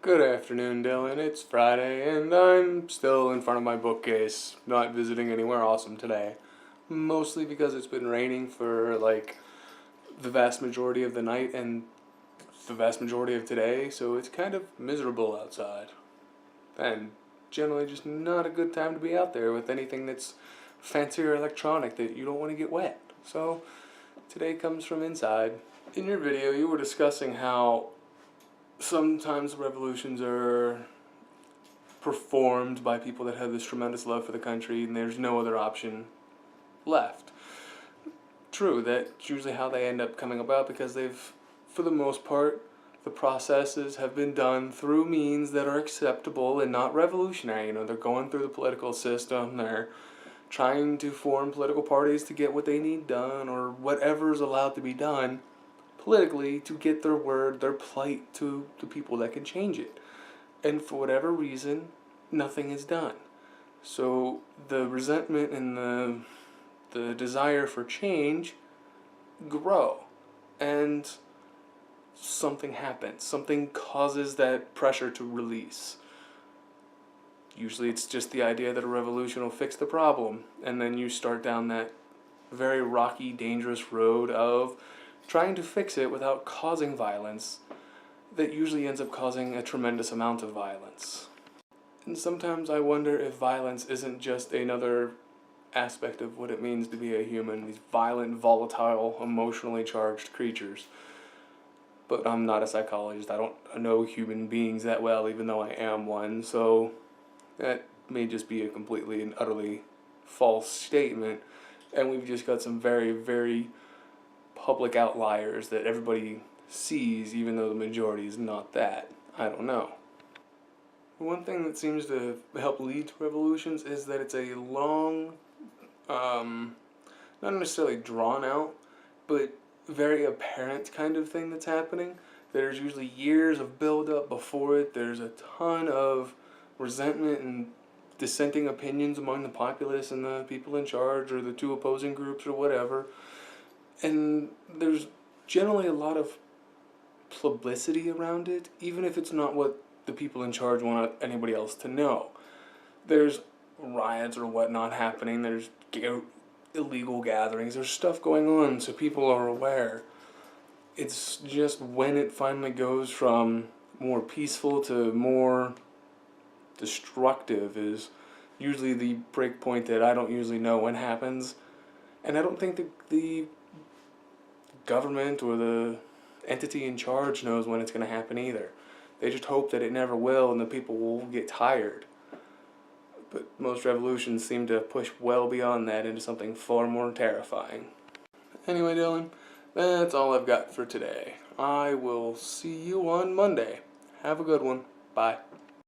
Good afternoon, Dylan. It's Friday, and I'm still in front of my bookcase, not visiting anywhere awesome today. Mostly because it's been raining for, the vast majority of the night and the vast majority of today, so it's kind of miserable outside. And generally just not a good time to be out there with anything that's fancy or electronic that you don't want to get wet. So, today comes from inside. In your video, you were discussing how sometimes revolutions are performed by people that have this tremendous love for the country and there's no other option left. True, that's usually how they end up coming about because for the most part, the processes have been done through means that are acceptable and not revolutionary. They're going through the political system, they're trying to form political parties to get what they need done or whatever's allowed to be done politically to get their word, their plight to the people that can change it. And for whatever reason, nothing is done. So the resentment and the desire for change grow. And something happens. Something causes that pressure to release. Usually it's just the idea that a revolution will fix the problem. And then you start down that very rocky, dangerous road of trying to fix it without causing violence that usually ends up causing a tremendous amount of violence. And sometimes I wonder if violence isn't just another aspect of what it means to be a human, these violent, volatile, emotionally charged creatures. But I'm not a psychologist, I don't know human beings that well, even though I am one, so that may just be a completely and utterly false statement, and we've just got some very, very public outliers that everybody sees, even though the majority is not that. I don't know. One thing that seems to help lead to revolutions is that it's a long, not necessarily drawn out, but very apparent kind of thing that's happening. There's usually years of build-up before it. There's a ton of resentment and dissenting opinions among the populace and the people in charge or the two opposing groups or whatever. And there's generally a lot of publicity around it, even if it's not what the people in charge want anybody else to know. There's riots or whatnot happening, there's illegal gatherings, there's stuff going on so people are aware. It's just when it finally goes from more peaceful to more destructive is usually the break point that I don't usually know when happens. And I don't think that the government or the entity in charge knows when it's going to happen either. They just hope that it never will and the people will get tired. But most revolutions seem to push well beyond that into something far more terrifying. Anyway, Dylan, that's all I've got for today. I will see you on Monday. Have a good one. Bye.